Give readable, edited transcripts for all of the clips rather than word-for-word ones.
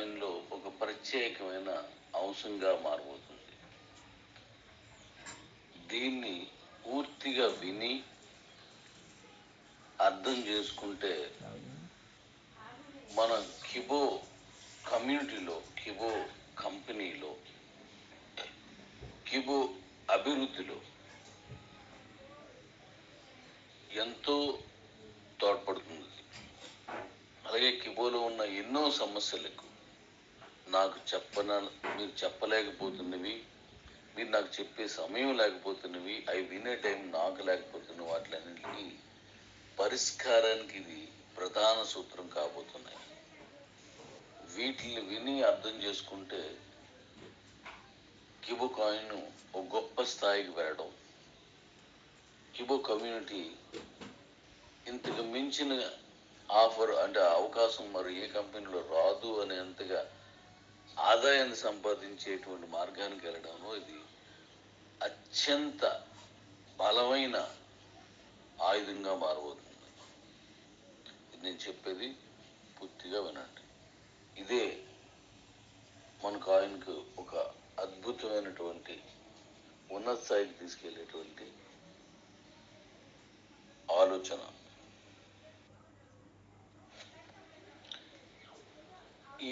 కాయిన్లో ఒక ప్రత్యేకమైన అంశంగా మారబోతుంది. దీన్ని పూర్తిగా విని అర్థం చేసుకుంటే మన కిబో కమ్యూనిటీలో, కిబో కంపెనీలో, కిబో అభివృద్ధిలో ఎంతో తోడ్పడుతుంది. అలాగే కిబోలో ఉన్న ఎన్నో సమస్యలకు మీరు చెప్పలేకపోతున్నవి, మీరు నాకు చెప్పే సమయం లేకపోతున్నవి, అవి వినే టైం నాకు లేకపోతున్న వాటిలన్నింటినీ పరిష్కారానికి ఇది ప్రధాన సూత్రం కాబోతున్నాయి. వీటిని విని అర్థం చేసుకుంటే కిబో కాయిన్ ఒక గొప్ప స్థాయికి వెళ్ళడం, కిబో కమ్యూనిటీ ఇంతకు మించిన ఆఫర్ అంటే అవకాశం మరి ఏ కంపెనీలో రాదు అనేంతగా ఆదాయాన్ని సంపాదించేటువంటి మార్గానికి వెళ్ళడంలో ఇది అత్యంత బలమైన ఆయుధంగా మారబోతుంది. ఇది నేను చెప్పేది పూర్తిగా వినండి. ఇదే మన కాయిన్కు ఒక అద్భుతమైనటువంటి ఉన్నత స్థాయికి తీసుకెళ్లేటువంటి ఆలోచన.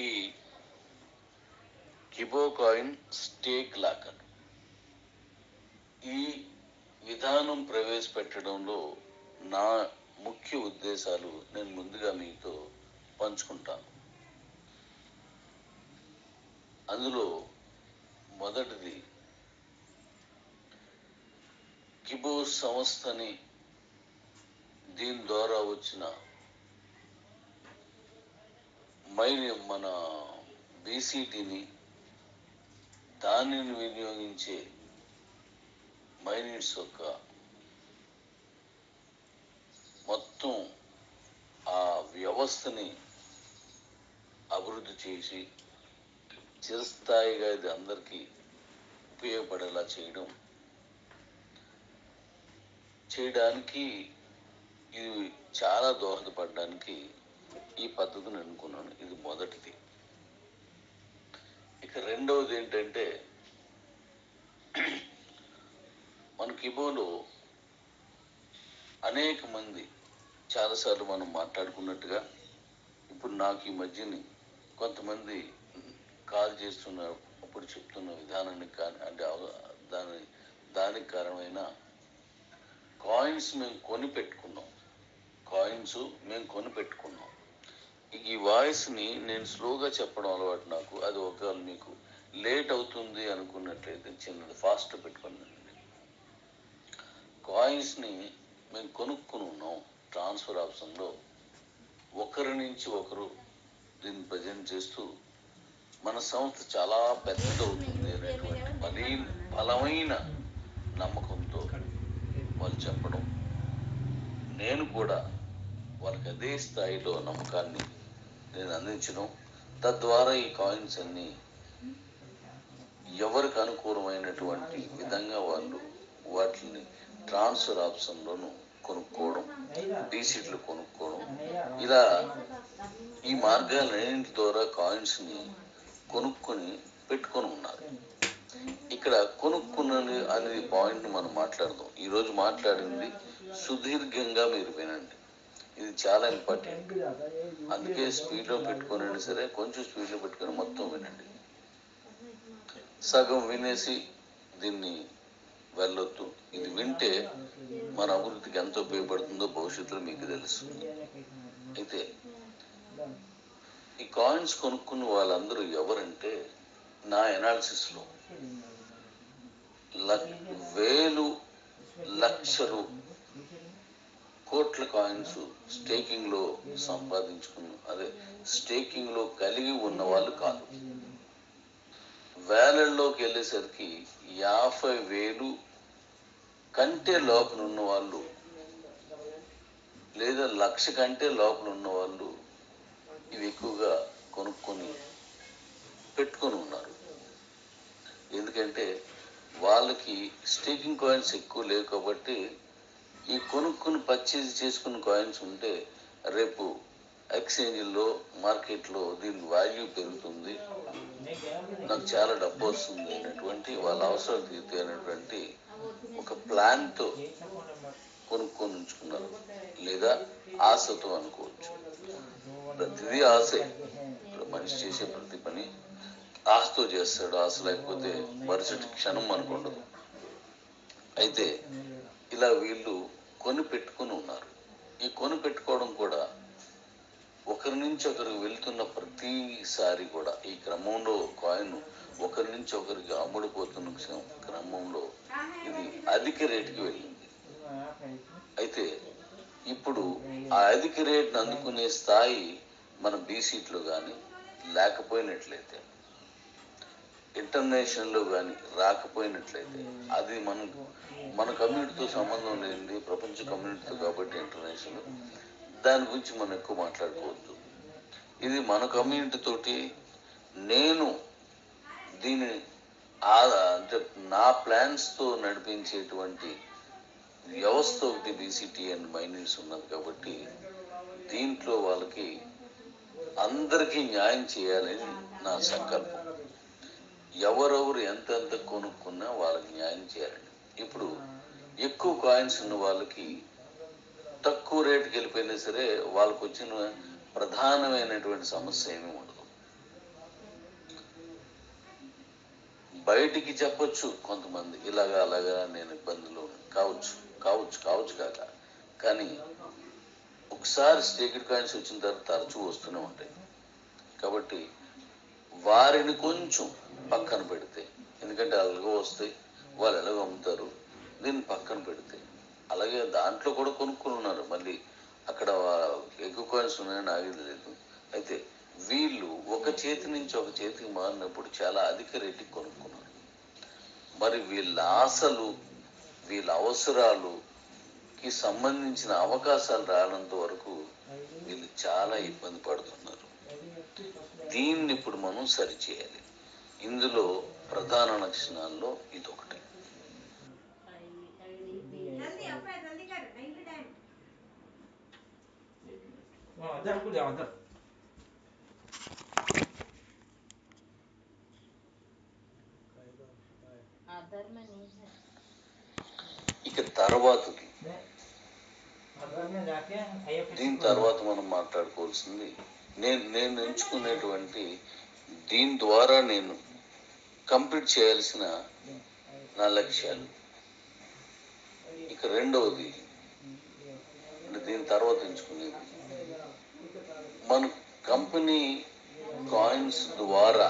ఈ కిబో కాయిన్ స్టేక్ లాకర్ ఈ విధానం ప్రవేశపెట్టడంలో నా ముఖ్య ఉద్దేశాలు నేను ముందుగా మీతో పంచుకుంటాను. అందులో మొదటిది, కిబో సంస్థని, దీని ద్వారా వచ్చిన మన బీసీటీని, దానిని వినియోగించే మైనిట్స్ యొక్క మొత్తం ఆ వ్యవస్థని అభివృద్ధి చేసి చిరస్థాయిగా ఇది అందరికీ ఉపయోగపడేలా చేయడానికి ఇది చాలా దోహదపడడానికి ఈ పద్ధతిని ఎన్నుకున్నాను. ఇది మొదటిది. ఇక రెండవది ఏంటంటే, మన కిబోలో అనేక మంది చాలాసార్లు మనం మాట్లాడుకున్నట్టుగా ఇప్పుడు నాకు ఈ మధ్యని కొంతమంది కాల్ చేస్తున్నప్పుడు చెప్తున్న విధానానికి కానీ అంటే దానికి కారణమైన కాయిన్స్ మేము కొని పెట్టుకున్నాం. ఈ వాయిస్ని నేను స్లోగా చెప్పడం అలవాటు నాకు. అది ఒకవేళ మీకు లేట్ అవుతుంది అనుకున్నట్లయితే చిన్నది ఫాస్ట్ పెట్టుకున్నాను. కాయిన్స్ని మేము కొనుక్కుని ఉన్నాం. ట్రాన్స్ఫర్ ఆప్షన్లో ఒకరి నుంచి ఒకరు దీన్ని ప్రజెంట్ చేస్తూ మన సంస్థ చాలా పెద్దదవుతుంది అనేటువంటి బలమైన నమ్మకంతో వాళ్ళు చెప్పడం, నేను కూడా వాళ్ళకి అదే స్థాయిలో నమ్మకాన్ని నేను అందించడం, తద్వారా ఈ కాయిన్స్ అన్ని ఎవరికి అనుకూలమైనటువంటి విధంగా వాళ్ళు వాటిని ట్రాన్స్ఫర్ ఆప్షన్లోను కొనుక్కోవడం, డీసీట్లు కొనుక్కోవడం, ఇలా ఈ మార్గాలన్నింటి ద్వారా కాయిన్స్ని కొనుక్కొని పెట్టుకొని ఉన్నారు. ఇక్కడ కొనుక్కున్నది అనే పాయింట్ మనం మాట్లాడదాం. ఈరోజు మాట్లాడింది సుదీర్ఘంగా మీరు వినండి. ఇది చాలా ఇంపార్టెంట్. అందుకే స్పీడ్లో పెట్టుకోనండి, సరే కొంచెం స్పీడ్లో పెట్టుకొని మొత్తం వినండి. సగం వినేసి దీన్ని వెళ్ళొద్దు. ఇది వింటే మన అభివృద్ధికి ఎంత ఉపయోగపడుతుందో భవిష్యత్తులో మీకు తెలుస్తుంది. అయితే ఈ కాయిన్స్ కొనుక్కున్న వాళ్ళందరూ ఎవరంటే, నా ఎనాలిసిస్లో వేలు లక్షలు కోట్ల కాయిన్స్ స్టేకింగ్లో స్టేకింగ్లో కలిగి ఉన్న వాళ్ళు కాదు. వేలల్లోకి వెళ్ళేసరికి 50,000 కంటే లోపల ఉన్న వాళ్ళు లేదా 1,00,000 కంటే లోపల ఉన్న వాళ్ళు ఇవి ఎక్కువగా కొనుక్కొని పెట్టుకొని ఉన్నారు. ఎందుకంటే వాళ్ళకి స్టేకింగ్ కాయిన్స్ ఎక్కువ లేవు కాబట్టి ఈ కొనుక్కుని పర్చేజ్ చేసుకున్న కాయిన్స్ ఉంటే రేపు ఎక్స్చేంజ్లో మార్కెట్లో దీని వాల్యూ పెరుగుతుంది, నాకు చాలా డబ్బు వస్తుంది అనేటువంటి వాళ్ళ అవసరాలు తీరుతాయి అనేటువంటి ఒక ప్లాన్తో కొనుక్కొని ఉంచుకున్నారు, లేదా ఆశతో అనుకోవచ్చు. ప్రతిదీ ఆశే. ఇప్పుడు మనిషి చేసే ప్రతి పని ఆశతో చేస్తాడు. ఆశ లేకపోతే మరుసటి క్షణం మనకు ఉండదు. అయితే ఇలా వీళ్ళు కొని పెట్టుకుని ఉన్నారు. ఈ కొని పెట్టుకోవడం కూడా ఒకరి నుంచి ఒకరికి వెళ్తున్న ప్రతిసారి కూడా ఈ క్రమంలో కాయిన్ ఒకరి నుంచి ఒకరికి అమ్ముడుపోతున్న క్రమంలో ఇది అధిక రేటుకి వెళ్ళింది. అయితే ఇప్పుడు ఆ అధిక రేటును అందుకునే స్థాయి మన బీసీట్లో కానీ లేకపోయినట్లయితే, ఇంటర్నేషనల్లో కానీ రాకపోయినట్లయితే, అది మన కమ్యూనిటీతో సంబంధం లేనిది, ప్రపంచ కమ్యూనిటీతో కాబట్టి ఇంటర్నేషనల్, దాని గురించి మనం ఎక్కువ మాట్లాడుకోవద్దు. ఇది మన కమ్యూనిటీ తోటి నేను దీని అంటే నా ప్లాన్స్తో నడిపించేటువంటి వ్యవస్థ ఒకటి బీసీటీ అండ్ మైనర్స్ ఉన్నది కాబట్టి దీంట్లో వాళ్ళకి అందరికీ న్యాయం చేయాలని నా సంకల్పం. ఎవరెవరు ఎంతెంత కొనుక్కున్నా వాళ్ళకి న్యాయం చేయాలండి. ఇప్పుడు ఎక్కువ కాయిన్స్ ఉన్న వాళ్ళకి తక్కువ రేటుకి వెళ్ళిపోయినా సరే వాళ్ళకు వచ్చిన ప్రధానమైనటువంటి సమస్య ఏమీ ఉండదు. బయటికి చెప్పొచ్చు కొంతమంది, ఇలాగా అలాగా నేను ఇబ్బందులు కావచ్చు కాక, కానీ ఒకసారి స్టేకెడ్ కాయిన్స్ వచ్చిన తర్వాత తరచూ వస్తూనే ఉంటాయి. కాబట్టి వారిని కొంచెం పక్కన పెడితే, ఎందుకంటే అలాగో వస్తాయి, వాళ్ళు ఎలాగో అమ్ముతారు, దీన్ని పక్కన పెడితే, అలాగే దాంట్లో కూడా కొనుక్కుని ఉన్నారు, మళ్ళీ అక్కడ ఎక్కువ కాయిన్స్ ఉన్నాయని ఆగేది లేదు. అయితే వీళ్ళు ఒక చేతి నుంచి ఒక చేతికి మారినప్పుడు చాలా అధిక రేటుకి కొనుక్కున్నారు. మరి వీళ్ళ ఆశలు, వీళ్ళ అవసరాలుకి సంబంధించిన అవకాశాలు రానంత వరకు వీళ్ళు చాలా ఇబ్బంది పడుతున్నారు. దీన్ని ఇప్పుడు మనం సరిచేయాలి. ఇందులో ప్రధాన లక్షణాల్లో ఇదొకటి. ఇక తర్వాతది, దీని తర్వాత మనం మాట్లాడుకోవాల్సింది నేను ఎంచుకునేటువంటి దీని ద్వారా నేను కంప్లీట్ చేయాల్సిన నా లక్ష్యాలు. ఇక రెండవది, దీని తర్వాత ఎంచుకునేది, మన కంపెనీ కాయిన్స్ ద్వారా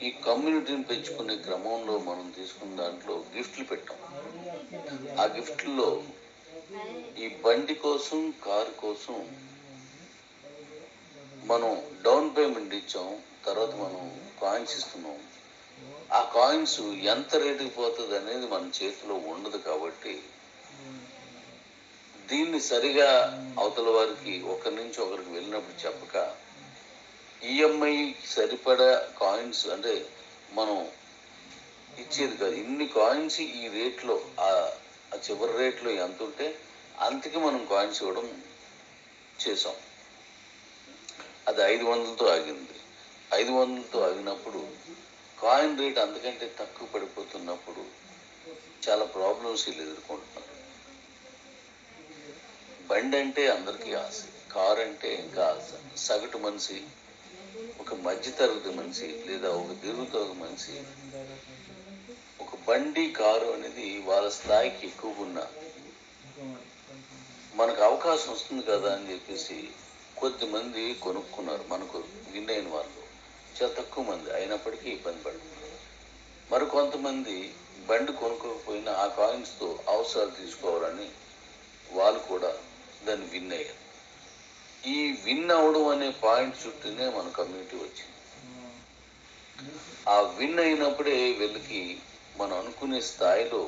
ఈ కమ్యూనిటీని పెంచుకునే క్రమంలో మనం తీసుకున్న దాంట్లో గిఫ్ట్లు పెట్టాం. ఆ గిఫ్ట్లో ఈ బండి కోసం, కారు కోసం మనం డౌన్ పేమెంట్ ఇచ్చాం, తర్వాత మనం కాయిన్స్ ఇస్తున్నాం. ఆ కాయిన్స్ ఎంత రేటుకి పోతుంది అనేది మన చేతిలో ఉండదు కాబట్టి దీన్ని సరిగా అవతల వారికి ఒకరి నుంచి ఒకరికి వెళ్ళినప్పుడు చెప్పక, ఈఎంఐ సరిపడా కాయిన్స్ అంటే మనం ఇచ్చేది కాదు. ఇన్ని కాయిన్స్ ఈ రేట్లో, ఆ చివరి రేట్లో ఎంత ఉంటే అంతకి మనం కాయిన్స్ ఇవ్వడం చేసాం. అది 500తో ఆగింది. 500తో ఆగినప్పుడు కాయిన్ రేట్ అంతకంటే తక్కువ పడిపోతున్నప్పుడు చాలా ప్రాబ్లమ్స్ వీళ్ళు ఎదుర్కొంటున్నారు. బండి అంటే అందరికీ ఆశ, కారు అంటే ఇంకా ఆశ. సగటు మనిషి, ఒక మధ్యతరగతి మనిషి లేదా ఒక దిగుతరగతి మనిషి ఒక బండి, కారు అనేది వాళ్ళ స్థాయికి ఎక్కువ ఉన్న మనకు అవకాశం వస్తుంది కదా అని చెప్పేసి కొద్దిమంది కొనుక్కున్నారు. మనకు విన్ అయిన వాళ్ళు చాలా తక్కువ మంది అయినప్పటికీ ఇబ్బంది పడుతున్నారు. మరికొంతమంది బండి కొనుక్కోకపోయినా ఆ కాయిన్స్తో అవసరాలు తీసుకోవాలని వాళ్ళు కూడా దాన్ని విన్ అయ్యారు. ఈ విన్ అవడం అనే పాయింట్ చుట్టూనే మన కమ్యూనిటీ వచ్చింది. ఆ విన్ అయినప్పుడే వీళ్ళకి మనం అనుకునే స్థాయిలో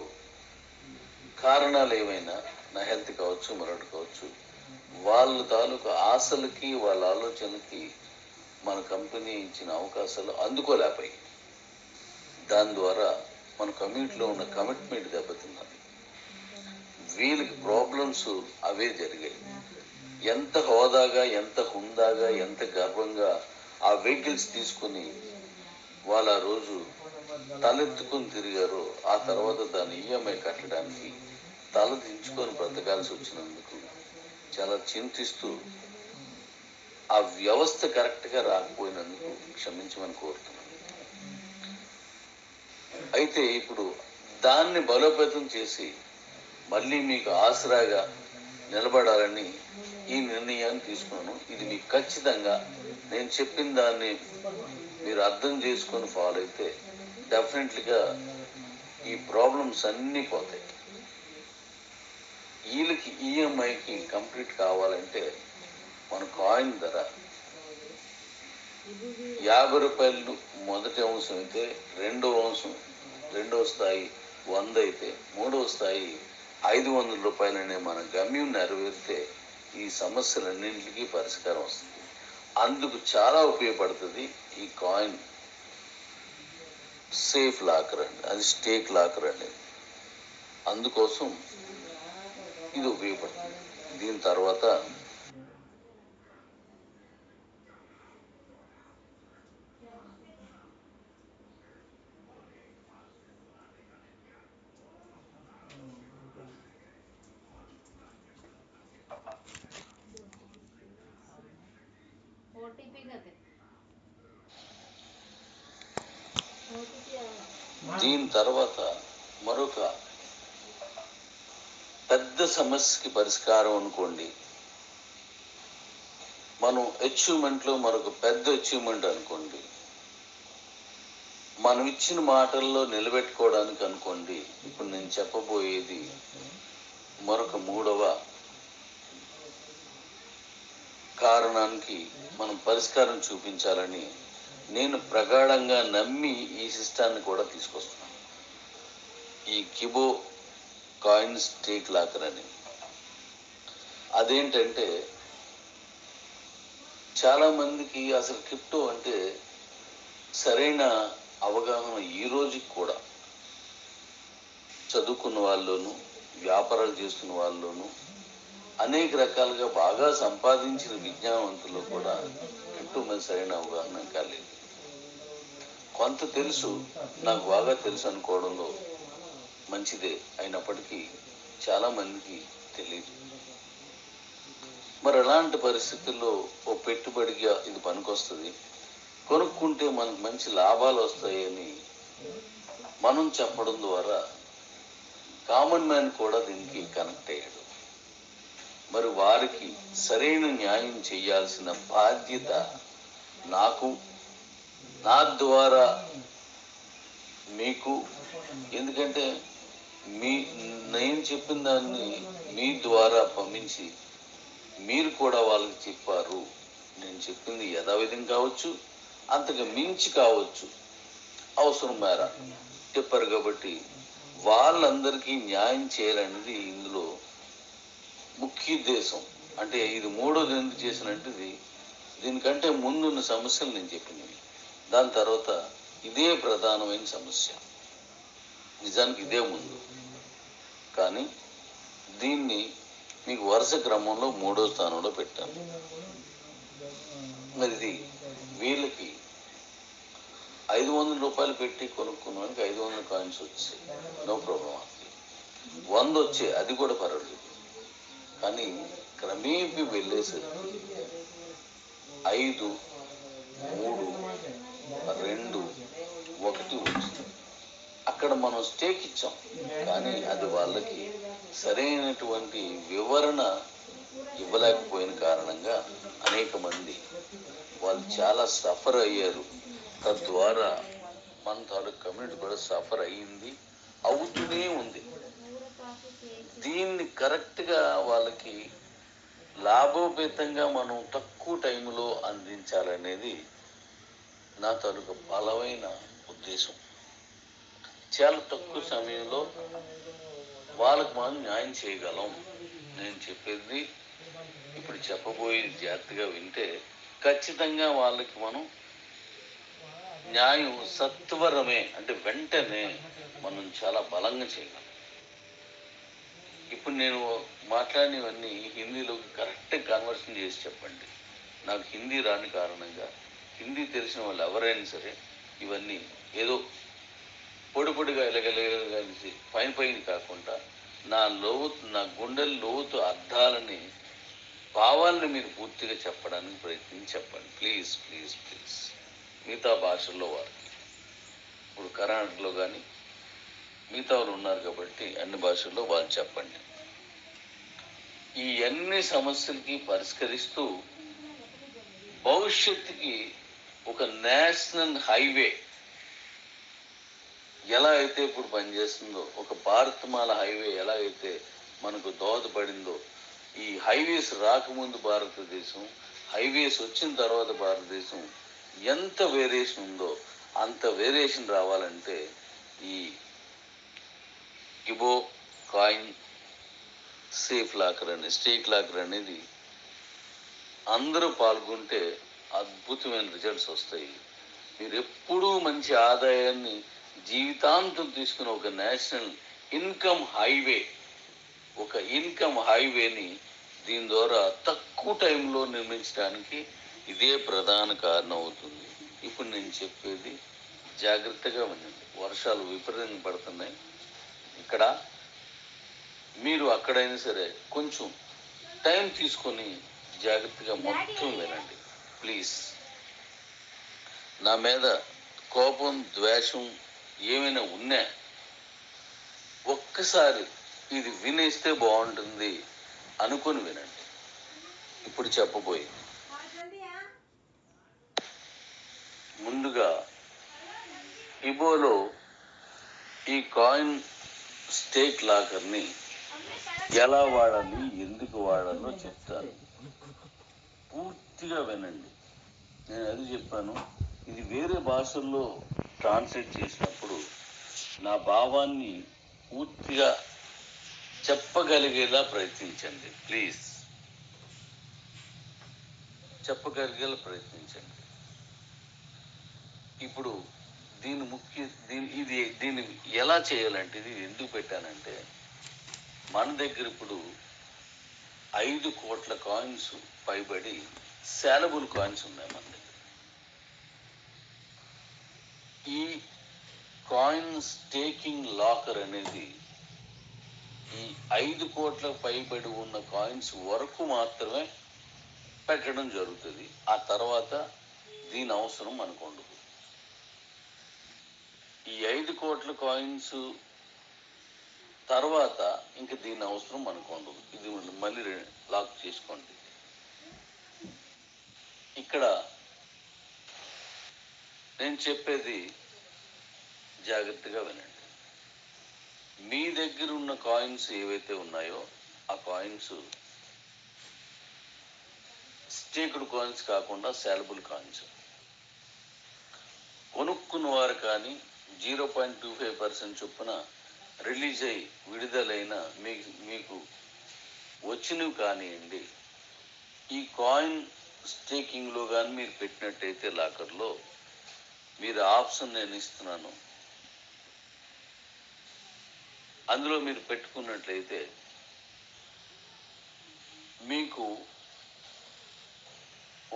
కారణాలు ఏమైనా, నా హెల్త్ కావచ్చు, మరొకటి కావచ్చు, వాళ్ళ తాలూకు ఆశలకి వాళ్ళ ఆలోచనకి మన కంపెనీ ఇచ్చిన అవకాశాలు అందుకోలేకపోయి, దాని ద్వారా మన కమ్యూనిటీలో ఉన్న కమిట్మెంట్ దెబ్బతిన్నది. వీళ్ళకి ప్రాబ్లమ్స్ అవే జరిగాయి. ఎంత హోదాగా, ఎంత హుందాగా, ఎంత గర్వంగా ఆ వెహికల్స్ తీసుకుని వాళ్ళు ఆ రోజు తలెత్తుకుని తిరిగారో, ఆ తర్వాత దాని ఈఎంఐ కట్టడానికి తల దించుకొని బ్రతకాల్సి వచ్చినందుకు చాలా చింతిస్తూ ఆ వ్యవస్థ కరెక్ట్గా రాకపోయినందుకు క్షమించమని కోరుతున్నాను. అయితే ఇప్పుడు దాన్ని బలోపేతం చేసి మళ్ళీ మీకు ఆసరాగా నిలబడాలని ఈ నిర్ణయాన్ని తీసుకున్నాను. ఇది మీకు ఖచ్చితంగా నేను చెప్పిన దాన్ని మీరు అర్థం చేసుకొని ఫాలో అయితే డెఫినెట్లీగా ఈ ప్రాబ్లమ్స్ అన్నీ పోతాయి. వీళ్ళకి ఈఎంఐకి కంప్లీట్ కావాలంటే మన కాయిన్ ధర 50 రూపాయలు మొదటి అంశం అయితే, రెండవ స్థాయి 100 అయితే, మూడవ స్థాయి 500 రూపాయలనే మన గమ్యం నెరవేరితే ఈ సమస్యలన్నింటికీ పరిష్కారం వస్తుంది. అందుకు చాలా ఉపయోగపడుతుంది ఈ కాయిన్ సేఫ్ లాకర్ అండి, అది స్టేక్ లాకర్ అండి. అందుకోసం ఇది ఉపయోగపడుతుంది. దీని తర్వాత మరొక పెద్ద సమస్యకి పరిష్కారం అనుకోండి. మనం అచీవ్మెంట్లో మరొక పెద్ద అచీవ్మెంట్ అనుకోండి. మనం ఇచ్చిన మాటల్లో నిలబెట్టుకోవడానికి అనుకోండి. ఇప్పుడు నేను చెప్పబోయేది మరొక మూడవ కారణానికి మనం పరిష్కారం చూపించాలని నేను ప్రగాఢంగా నమ్మి ఈ సిస్టాన్ని కూడా తీసుకొస్తున్నాను. ఈ కిబో కాయిన్ స్టేక్ లాకర్ అని. అదేంటంటే చాలా మందికి అసలు క్రిప్టో అంటే సరైన అవగాహన ఈ రోజుకి కూడా చదువుకున్న వాళ్ళలోనూ, వ్యాపారాలు చేస్తున్న వాళ్ళలోనూ, అనేక రకాలుగా బాగా సంపాదించిన విజ్ఞానవంతుల్లో కూడా క్రిప్టో మీద సరైన అవగాహన కాలేదు. కొంత తెలుసు, నాకు బాగా తెలుసు అనుకోవడంలో మంచిదే అయినప్పటికీ చాలా మందికి తెలియదు. మరి అలాంటి పరిస్థితుల్లో ఓ పెట్టుబడిగా ఇది పనికొస్తుంది, కొనుక్కుంటే మనకు మంచి లాభాలు వస్తాయని మనం చెప్పడం ద్వారా కామన్ మ్యాన్ కూడా దీనికి కనెక్ట్ అయ్యాడు. మరి వారికి సరైన న్యాయం చేయాల్సిన బాధ్యత నాకు, నా ద్వారా మీకు. ఎందుకంటే నేను చెప్పిన దాన్ని మీ ద్వారా పంపించి మీరు కూడా వాళ్ళకి చెప్పారు. నేను చెప్పింది యథావిధం కావచ్చు, అంతకు మించి కావచ్చు, అవసరం మేర చెప్పారు. కాబట్టి వాళ్ళందరికీ న్యాయం చేయాలనేది ఇందులో ముఖ్య ఉద్దేశం. అంటే ఇది మూడోది ఎందుకు చేసినట్టు, దీనికంటే ముందున్న సమస్యలు నేను చెప్పినవి, దాని తర్వాత ఇదే ప్రధానమైన సమస్య. నిజానికి ఇదే ముందు, కానీ దీన్ని మీకు వరుస క్రమంలో 3వ స్థానంలో పెట్టాను. మరి ఇది వీళ్ళకి 500 రూపాయలు పెట్టి కొనుక్కున్నానికి 500 కాయిన్స్ వచ్చాయి, నో ప్రాబ్లం. 100 వచ్చాయి, అది కూడా పర్వాలేదు. కానీ క్రమేపీ వెళ్ళేసరికి 5, 3, 2, 1 వచ్చింది. అక్కడ మనం స్టేక్ ఇచ్చాం, కానీ అది వాళ్ళకి సరైనటువంటి వివరణ ఇవ్వలేకపోయిన కారణంగా అనేక మంది వాళ్ళు చాలా సఫర్ అయ్యారు. తద్వారా మన తాలూకు కమ్యూనిటీ కూడా సఫర్ అయ్యింది, అవుతూనే ఉంది. దీన్ని కరెక్ట్గా వాళ్ళకి లాభోపేతంగా మనం తక్కువ టైంలో అందించాలనేది నా తాలూకు బలమైన ఉద్దేశం. చాలా తక్కువ సమయంలో వాళ్ళకు మనం న్యాయం చేయగలం. నేను చెప్పేది ఇప్పుడు చెప్పబోయేది జాగ్రత్తగా వింటే ఖచ్చితంగా వాళ్ళకి మనం న్యాయం సత్వరమే, అంటే వెంటనే మనం చాలా బలంగా చేయగలం. ఇప్పుడు నేను మాట్లాడినవన్నీ హిందీలోకి కరెక్ట్గా కన్వర్షన్ చేసి చెప్పండి. నాకు హిందీ రాని కారణంగా హిందీ తెలిసిన వాళ్ళు ఎవరైనా సరే ఇవన్నీ ఏదో పొడిగా కలిసి పైన కాకుండా నా గుండెల లోతు అర్థాలని భావాలను మీరు పూర్తిగా చెప్పడానికి ప్రయత్నించి చెప్పండి. Please please please. మిగతా భాషల్లో వారికి ఇప్పుడు కర్ణాటకలో కానీ మిగతా వాళ్ళు ఉన్నారు కాబట్టి అన్ని భాషల్లో వాళ్ళు చెప్పండి. ఈ అన్ని సమస్యలకి పరిష్కరిస్తూ భవిష్యత్తుకి ఒక నేషనల్ హైవే ఎలా అయితే ఇప్పుడు పనిచేస్తుందో, ఒక భారత్మాల హైవే ఎలా అయితే మనకు దోహదపడిందో, ఈ హైవేస్ రాకముందు భారతదేశం, హైవేస్ వచ్చిన తర్వాత భారతదేశం ఎంత వేరియేషన్ ఉందో అంత వేరియేషన్ రావాలంటే ఈ Gibo coin safe locker stake locker అనేది అందరూ పాల్గొంటే అద్భుతమైన రిజల్ట్స్ వస్తాయి. మీరు ఎప్పుడూ మంచి ఆదాయాన్ని జీవితాంతం తీసుకుని ఒక నేషనల్ ఇన్కమ్ హైవేని దీని ద్వారా తక్కువ టైంలో నిర్మించడానికి ఇదే ప్రధాన కారణం అవుతుంది. ఇప్పుడు నేను చెప్పేది జాగ్రత్తగా వినండి. వర్షాలు విపరీతంగా పడుతున్నాయి. ఇక్కడ మీరు అక్కడైనా సరే కొంచెం టైం తీసుకొని జాగ్రత్తగా మొత్తం వినండి ప్లీజ్. నా మీద కోపం, ద్వేషం ఏమైనా ఉన్నా ఒక్కసారి ఇది వినేస్తే బాగుంటుంది అనుకొని వినండి. ఇప్పుడు చెప్పబోయింది ముందుగా ఇబోలో ఈ కాయిన్ స్టేక్ లాకర్ని ఎలా వాడాలి, ఎందుకు వాడాలో చెప్తాను. పూర్తిగా వినండి. నేను అది చెప్పాను. ఇది వేరే భాషల్లో ట్రాన్స్లేట్ చేసినప్పుడు నా భావాన్ని పూర్తిగా చెప్పగలిగేలా ప్రయత్నించండి ప్లీజ్. చెప్పగలిగేలా ప్రయత్నించండి. ఇప్పుడు దీన్ని ఎలా చేయాలంటే, ఇది ఎందుకు పెట్టానంటే, మన దగ్గర ఇప్పుడు 5 కోట్ల కాయిన్స్ పైబడి శాలబుల్ కాయిన్స్ ఉన్నాయి మన దగ్గర. ఈ కాయిన్ స్టేకింగ్ లాకర్ అనేది ఈ 5 కోట్ల పైబడి ఉన్న కాయిన్స్ వరకు మాత్రమే పెట్టడం జరుగుతుంది. ఆ తర్వాత దీని అవసరం మనకు ఉండదు. ఈ 5 కోట్ల కాయిన్స్ తర్వాత ఇంక దీని అవసరం మనకు ఉండదు. ఇది మళ్ళీ లాక్ చేసుకోండి. ఇక్కడ నేను చెప్పేది జాగ్రత్తగా వినండి. మీ దగ్గర ఉన్న కాయిన్స్ ఏవైతే ఉన్నాయో ఆ కాయిన్స్ స్టేక్డ్ కాయిన్స్ కాకుండా శాలబుల్ కాయిన్స్ కొనుక్కున్న వారు కానీ 0.25% చొప్పున రిలీజ్ అయి విడుదలైన మీకు వచ్చినవి కానివ్వండి. ఈ కాయిన్ స్టేకింగ్లో కానీ మీరు పెట్టినట్టయితే లాకర్లో మీరు ఆప్షన్ నేను ఇస్తున్నాను. అందులో మీరు పెట్టుకున్నట్లయితే మీకు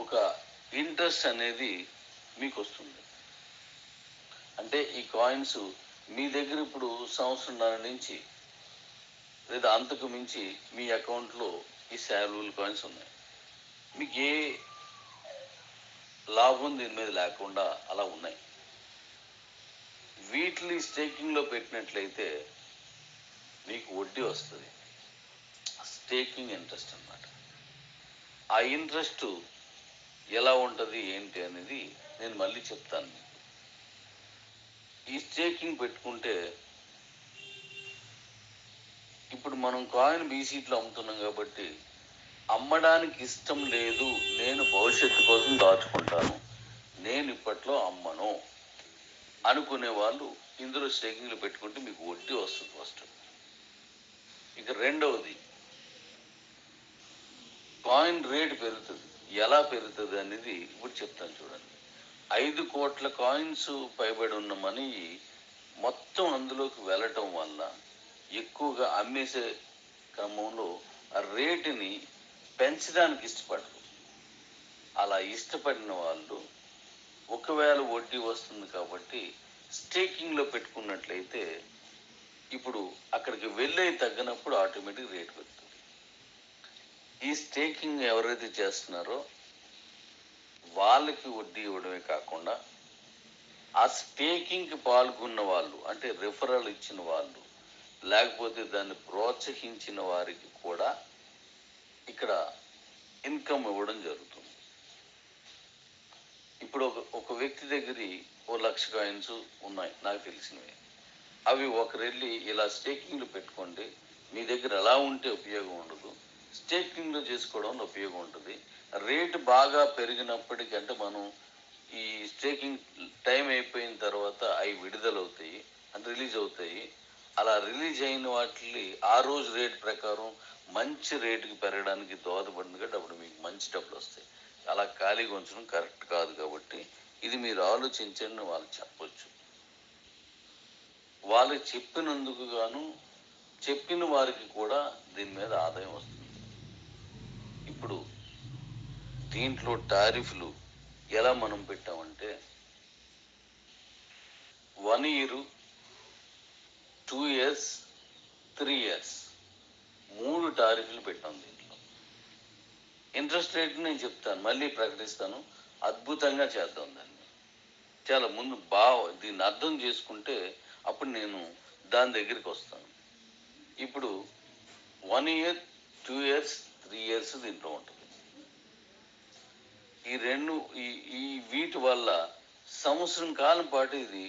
ఒక ఇంట్రెస్ట్ అనేది మీకు వస్తుంది. అంటే ఈ కాయిన్స్ మీ దగ్గర ఇప్పుడు సంవత్సరంన్నర నుంచి లేదా అంతకు మించి మీ అకౌంట్లో ఈ శాలబుల్ కాయిన్స్ ఉన్నాయి. మీకు ఏ లాభం దీని మీద లేకుండా అలా ఉన్నాయి. వీటిని స్టేకింగ్లో పెట్టినట్లయితే మీకు వడ్డీ వస్తుంది. స్టేకింగ్ ఇంట్రెస్ట్ అన్నమాట. ఆ ఇంట్రెస్ట్ ఎలా ఉంటుంది ఏంటి అనేది నేను మళ్ళీ చెప్తాను. ఈ స్టేకింగ్ పెట్టుకుంటే ఇప్పుడు మనం కాయిన్ బీసీట్లో అమ్ముతున్నాం కాబట్టి అమ్మడానికి ఇష్టం లేదు, నేను భవిష్యత్తు కోసం దాచుకుంటాను, నేను ఇప్పట్లో అమ్మను అనుకునే వాళ్ళు ఇందులో స్టేకింగ్లో పెట్టుకుంటే మీకు వడ్డీ వస్తుంది ఫస్ట్. ఇక రెండవది, కాయిన్ రేట్ పెరుగుతుంది. ఎలా పెరుగుతుంది అనేది ఇప్పుడు చెప్తాను చూడండి. 5 కోట్ల కాయిన్స్ పైబడి ఉన్న మనీ మొత్తం అందులోకి వెళ్ళటం వల్ల ఎక్కువగా అమ్మేసే క్రమంలో ఆ రేటుని పెంచడానికి ఇష్టపడరు. అలా ఇష్టపడిన వాళ్ళు ఒకవేళ వడ్డీ వస్తుంది కాబట్టి స్టేకింగ్లో పెట్టుకున్నట్లయితే ఇప్పుడు అక్కడికి వెళ్ళే తగ్గినప్పుడు ఆటోమేటిక్ రేట్ పెరుగుతుంది. ఈ స్టేకింగ్ ఎవరైతే చేస్తున్నారో వాళ్ళకి వడ్డీ ఇవ్వడమే కాకుండా ఆ స్టేకింగ్కి పాల్గొన్న వాళ్ళు అంటే రిఫరల్ ఇచ్చిన వాళ్ళు లేకపోతే దాన్ని ప్రోత్సహించిన వారికి కూడా ఇక్కడ ఇన్కమ్ ఇవ్వడం జరుగుతుంది. ఇప్పుడు ఒక వ్యక్తి దగ్గర 1,00,000 కాయిన్స్ ఉన్నాయి నాకు తెలిసినవి. అవి ఒకరెళ్ళి ఇలా స్టేకింగ్లో పెట్టుకోండి, మీ దగ్గర ఎలా ఉంటే ఉపయోగం ఉండదు, స్టేకింగ్లో చేసుకోవడంలో ఉపయోగం ఉంటుంది. రేటు బాగా పెరిగినప్పటికంటే మనం ఈ స్టేకింగ్ టైం అయిపోయిన తర్వాత అవి విడుదలవుతాయి అంటే రిలీజ్ అవుతాయి. అలా రిలీజ్ అయిన వాటిని ఆ రోజు రేటు ప్రకారం మంచి రేటుకి పెరగడానికి దోహదపడింది కాబట్టి అప్పుడు మీకు మంచి డబ్బులు వస్తాయి. అలా ఖాళీగా ఉంచడం కరెక్ట్ కాదు కాబట్టి ఇది మీరు ఆలోచించండి వాళ్ళు చెప్పొచ్చు. వాళ్ళు చెప్పినందుకు గాను చెప్పిన వారికి కూడా దీని మీద ఆదాయం వస్తుంది. ఇప్పుడు దీంట్లో టారిఫ్లు ఎలా మనం పెట్టామంటే 1 year, 2 years, 3 years 3 టారిఫ్లు పెట్టాం. దీంట్లో ఇంట్రెస్ట్ రేట్ నేను చెప్తాను, మళ్ళీ ప్రకటిస్తాను. అద్భుతంగా చేద్దాం దాన్ని. చాలా ముందు దీన్ని అర్థం చేసుకుంటే అప్పుడు నేను దాని దగ్గరికి వస్తాను. ఇప్పుడు 1 year, 2 years, 3 years దీంట్లో ఉంటుంది. ఈ వీటి వల్ల సంవత్సరం కాలం పాటు ఇది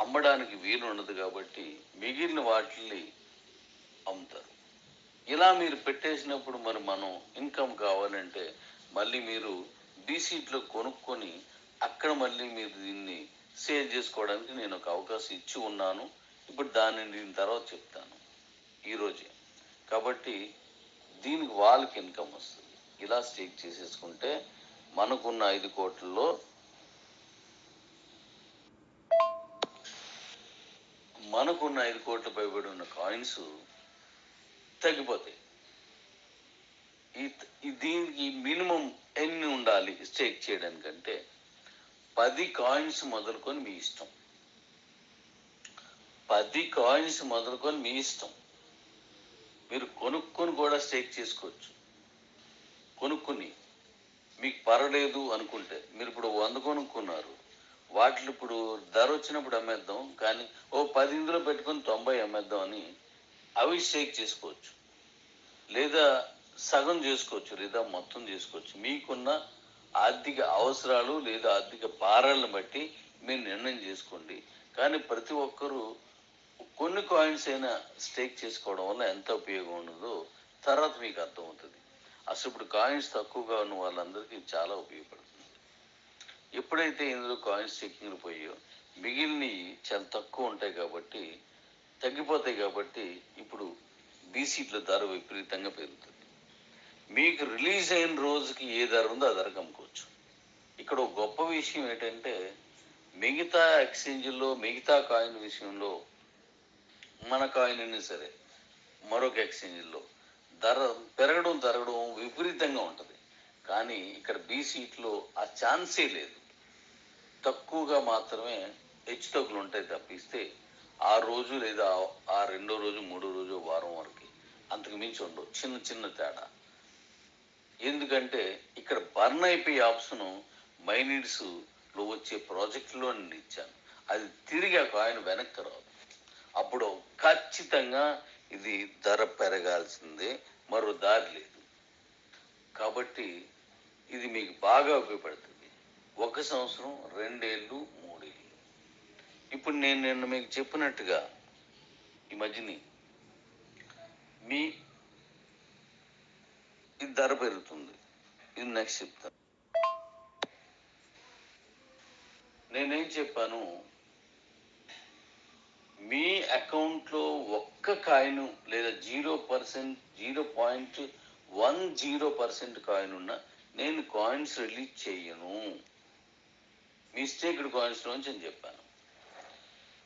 అమ్మడానికి వీలు ఉండదు కాబట్టి మిగిలిన వాటిని అమ్ముతారు. ఇలా మీరు పెట్టేసినప్పుడు మనం ఇన్కమ్ కావాలంటే మళ్ళీ మీరు బీసీట్లో కొనుక్కొని అక్కడ మళ్ళీ మీరు దీన్ని సేల్ చేసుకోవడానికి నేను ఒక అవకాశం ఇచ్చి ఉన్నాను. ఇప్పుడు దీని తర్వాత చెప్తాను ఈరోజే. కాబట్టి దీనికి వాళ్ళకి ఇన్కమ్ వస్తుంది. ఇలా స్టేక్ చేసేసుకుంటే మనకున్న 5 కోట్లలో మనకున్న 5 కోట్ల పైబడి ఉన్న కాయిన్స్ తగ్గిపోతాయి. దీనికి మినిమం ఎన్ని ఉండాలి స్టేక్ చేయడానికంటే 10 కాయిన్స్ మొదలుకొని మీ ఇష్టం. 10 కాయిన్స్ మొదలుకొని మీ ఇష్టం. మీరు కొనుక్కొని కూడా స్టేక్ చేసుకోవచ్చు. కొనుక్కుని మీకు పర్వాలేదు అనుకుంటే మీరు ఇప్పుడు 100 కొనుక్కున్నారు, వాటిని ఇప్పుడు ధర వచ్చినప్పుడు అమ్మేద్దాం, కానీ 10 ఇందులో పెట్టుకొని 90 అమ్మేద్దాం అని అవి స్టేక్ చేసుకోవచ్చు. లేదా సగం చేసుకోవచ్చు, లేదా మొత్తం చేసుకోవచ్చు. మీకున్న ఆర్థిక అవసరాలు లేదా ఆర్థిక భారాలను బట్టి మీరు నిర్ణయం చేసుకోండి. కానీ ప్రతి ఒక్కరూ కొన్ని కాయిన్స్ అయినా స్టేక్ చేసుకోవడం వల్ల ఎంత ఉపయోగం ఉండదో తర్వాత మీకు అర్థమవుతుంది. అసలు ఇప్పుడు కాయిన్స్ తక్కువగా ఉన్న వాళ్ళందరికీ చాలా ఉపయోగపడుతుంది. ఎప్పుడైతే ఇందులో కాయిన్స్ స్టేకింగ్లు పోయో మిగిలినవి చాలా తక్కువ ఉంటాయి కాబట్టి తగ్గిపోతాయి కాబట్టి ఇప్పుడు బీసీట్లో ధర విపరీతంగా పెరుగుతుంది. మీకు రిలీజ్ అయిన రోజుకి ఏ ధర ఉందో ఆ ధరకు అమ్ముకోవచ్చు. ఇక్కడ ఒక గొప్ప విషయం ఏంటంటే మిగతా ఎక్స్చేంజ్లో మిగతా కాయిన్ విషయంలో మన కాయిన్ అయినా సరే మరొక ఎక్స్చేంజ్లో ధర పెరగడం తరగడం విపరీతంగా ఉంటుంది. కానీ ఇక్కడ బీసీట్లో ఆ ఛాన్సే లేదు. తక్కువగా మాత్రమే హెచ్చు తగ్గులు ఉంటాయి తప్పిస్తే ఆ రోజు లేదా ఆ రెండో రోజు మూడో రోజు వారం వరకు అంతకు మించి ఉండవు. చిన్న చిన్న తేడా. ఎందుకంటే ఇక్కడ బర్న్ అయిపోయే ఆప్షన్ మైనీడ్స్లో వచ్చే ప్రాజెక్టులో నేను ఇచ్చాను. అది తిరిగి ఆ కాయిన్ వెనక్కి రాదు. అప్పుడు ఖచ్చితంగా ఇది ధర పెరగాల్సిందే, మరో దారి లేదు. కాబట్టి ఇది మీకు బాగా ఉపయోగపడుతుంది. 1 సంవత్సరం, 2 ఏళ్ళు, 3 ఏళ్ళు. ఇప్పుడు నేను మీకు చెప్పినట్టుగా ఈ మధ్యని ఇది ధర పెరుగుతుంది. ఇది నెక్స్ట్ చెప్తాను. నేనేం చెప్పాను, మీ అకౌంట్లో ఒక్క కాయిన్ లేదా 0.10% కాయిన్ ఉన్నా నేను కాయిన్స్ రిలీజ్ చేయను, మీ స్టేక్డ్ కాయిన్స్ నుంచి అని చెప్పాను.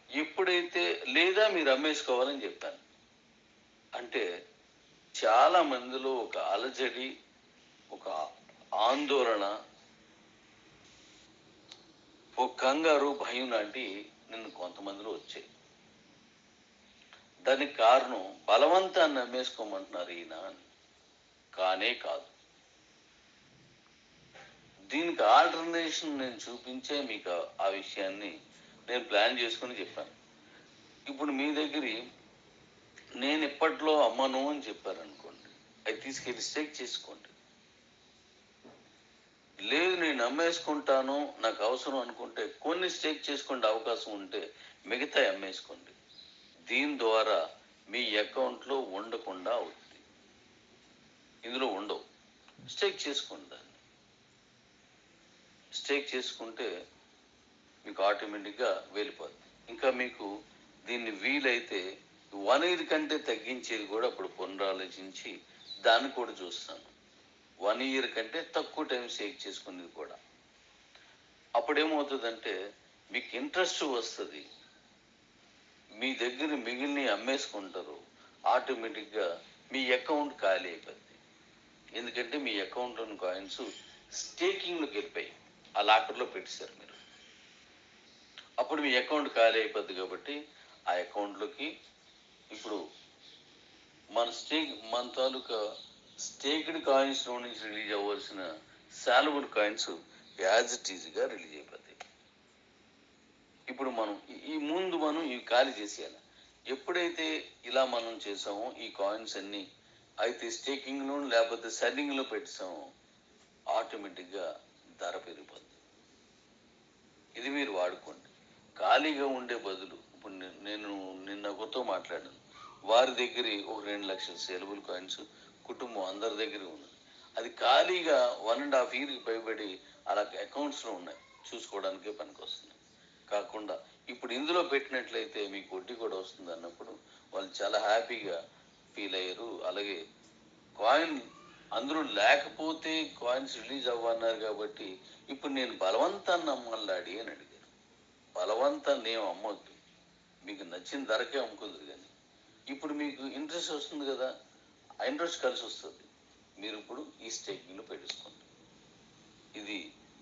ఎప్పుడైతే లేదా మీరు అమ్మేసుకోవాలని చెప్పాను. అంటే చాలా మందిలో ఒక అలజడి, ఒక ఆందోళన, ఒక కంగారు, భయం లాంటి నిన్ను కొంతమందిలో వచ్చాయి. దానికి కారణం బలవంతాన్ని అమ్మేసుకోమంటున్నారు ఈయన అని. కానే కాదు. దీనికి ఆల్టర్నేషన్ నేను చూపించే మీకు ఆ విషయాన్ని నేను ప్లాన్ చేసుకుని చెప్పాను. ఇప్పుడు మీ దగ్గర నేను ఇప్పట్లో అమ్మను అని చెప్పారనుకోండి, అది తీసుకెళ్ళి స్టేక్ చేసుకోండి. లేదు నేను అమ్మేసుకుంటాను, నాకు అవసరం అనుకుంటే కొన్ని స్టేక్ చేసుకునే అవకాశం ఉంటే మిగతా అమ్మేసుకోండి. దీని ద్వారా మీ అకౌంట్లో ఉండకుండా అవుతుంది. ఇందులో ఉండవు. స్టేక్ చేసుకోండి. దాన్ని స్టేక్ చేసుకుంటే మీకు ఆటోమేటిక్గా వెళ్ళిపోద్ది. ఇంకా మీకు దీన్ని వీలైతే 1 year కంటే తగ్గించేది కూడా అప్పుడు పునరాలోచించి దాన్ని కూడా చూస్తాను. 1 year కంటే తక్కువ టైం స్టేక్ చేసుకునేది కూడా. అప్పుడేమవుతుందంటే మీకు ఇంట్రెస్ట్ వస్తుంది, మీ దగ్గర మిగిలిన అమ్మేసుకుంటారు, ఆటోమేటిక్గా మీ అకౌంట్ ఖాళీ అయిపోద్ది. ఎందుకంటే మీ అకౌంట్లోని కాయిన్స్ స్టేకింగ్లోకి వెళ్ళిపోయి ఆ లాకర్లో పెట్టేశారు మీరు. అప్పుడు మీ అకౌంట్ ఖాళీ అయిపోద్ది. కాబట్టి ఆ అకౌంట్లోకి ఇప్పుడు మన తాలూకా స్టేక్డ్ కాయిన్స్లో నుంచి రిలీజ్ అవ్వాల్సిన సాల్వబుల్ కాయిన్స్ యాజ్ ఇట్ ఈజ్గా రిలీజ్ అయిపోతాయి. ఇప్పుడు మనం మనం ఇవి ఖాళీ చేసేయాలి. ఎప్పుడైతే ఇలా మనం చేసామో ఈ కాయిన్స్ అన్ని అయితే స్టేకింగ్లో లేకపోతే సెల్లింగ్లో పెట్టామో ఆటోమేటిక్గా ధర పెరిగిపోతుంది. ఇది మీరు వాడుకోండి. ఖాళీగా ఉండే బదులు ఇప్పుడు నేను నిన్న ఒకరితో మాట్లాడాను. వారి దగ్గర ఒక 2 లక్షల సేలబుల్ కాయిన్స్ కుటుంబం అందరి దగ్గర ఉన్నది. అది ఖాళీగా 1.5 years పైబడి అలా అకౌంట్స్లో ఉన్నాయి, చూసుకోవడానికే పనికొస్తుంది. కాకుండా ఇప్పుడు ఇందులో పెట్టినట్లయితే మీకు వడ్డీ కూడా వస్తుంది అన్నప్పుడు వాళ్ళు చాలా హ్యాపీగా ఫీల్ అయ్యారు. అలాగే కాయిన్ అందులో లేకపోతే కాయిన్స్ రిలీజ్ అవ్వన్నారు కాబట్టి ఇప్పుడు నేను బలవంతాన్ని అమ్మాలాడి అని అడిగారు. బలవంతాన్ని ఏం అమ్మొద్దు, మీకు నచ్చిన ధరకే అమ్ముకుంది. కానీ ఇప్పుడు మీకు ఇంట్రెస్ట్ వస్తుంది కదా, ఆ ఇంట్రెస్ట్ కలిసి వస్తుంది. మీరు ఇప్పుడు ఈ స్టేకింగ్లో పెట్టేసుకోండి. ఇది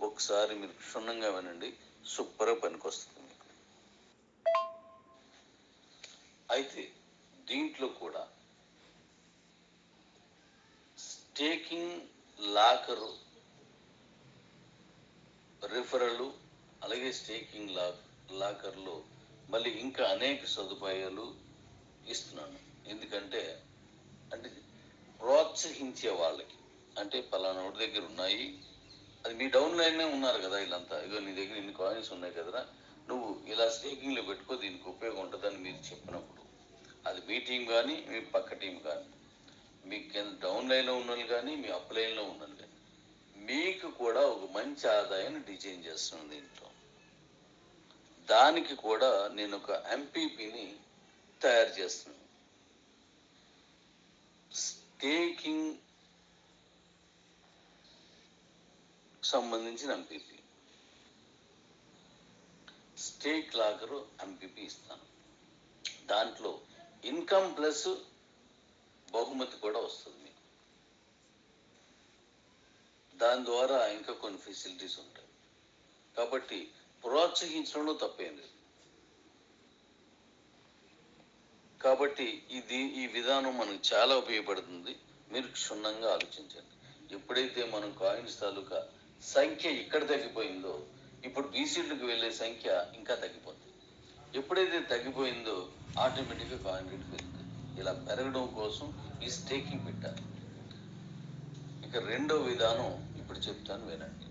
ఒకసారి మీరు క్షుణ్ణంగా వినండి, సూపర్గా పనికొస్తుంది మీకు. అయితే దీంట్లో కూడా స్టేకింగ్, లాకరు, రిఫరల్, అలాగే స్టేకింగ్ లాకర్లో మళ్ళీ ఇంకా అనేక సదుపాయాలు ఇస్తున్నాను. ఎందుకంటే ప్రోత్సహించే వాళ్ళకి, అంటే పలానా ఒకటి దగ్గర ఉన్నాయి, అది మీ డౌన్ లైన్నే ఉన్నారు కదా వీళ్ళంతా, ఇగో నీ దగ్గర ఇన్ని కాయిన్స్ ఉన్నాయి కదరా, నువ్వు ఇలా స్టేకింగ్లో పెట్టుకో, దీనికి ఉపయోగం ఉంటుందని మీరు చెప్పినప్పుడు అది మీ టీం కానీ మీ పక్క టీం కానీ, మీ కింద డౌన్ లైన్లో ఉన్న వాళ్ళు కానీ మీ అప్ లైన్లో ఉన్న వాళ్ళు కానీ, మీకు కూడా ఒక మంచి ఆదాయాన్ని డిజైన్ చేస్తున్నాను. దీంట్లో దానికి కూడా నేను ఒక ఎంపీపీని తయారు చేస్తున్నాను. స్టేకింగ్ సంబంధించిన ఎంపీపీ, స్టేక్ లాకరు ఎంపీపీ ఇస్తాను. దాంట్లో ఇన్కమ్ ప్లస్ బహుమతి కూడా వస్తుంది మీకు. దాని ద్వారా ఇంకా కొన్ని ఫెసిలిటీస్ ఉంటాయి. కాబట్టి ప్రోత్సహించడంలో తప్పేం లేదు. కాబట్టి ఈ విధానం మనకు చాలా ఉపయోగపడుతుంది. మీరు క్షుణ్ణంగా ఆలోచించండి. ఎప్పుడైతే మనం కాయిన్స్ తాలూకా సంఖ్య ఇక్కడ తగ్గిపోయిందో ఇప్పుడు బీసీలకు వెళ్ళే సంఖ్య ఇంకా తగ్గిపోతుంది. ఎప్పుడైతే తగ్గిపోయిందో ఆటోమేటిక్గా కాయిన్ రేట్ పెరుగుతుంది. ఇలా పెరగడం కోసం ఈ స్టేకింగ్ పెట్టాలి. ఇక రెండో విధానం ఇప్పుడు చెప్తాను, వినండి.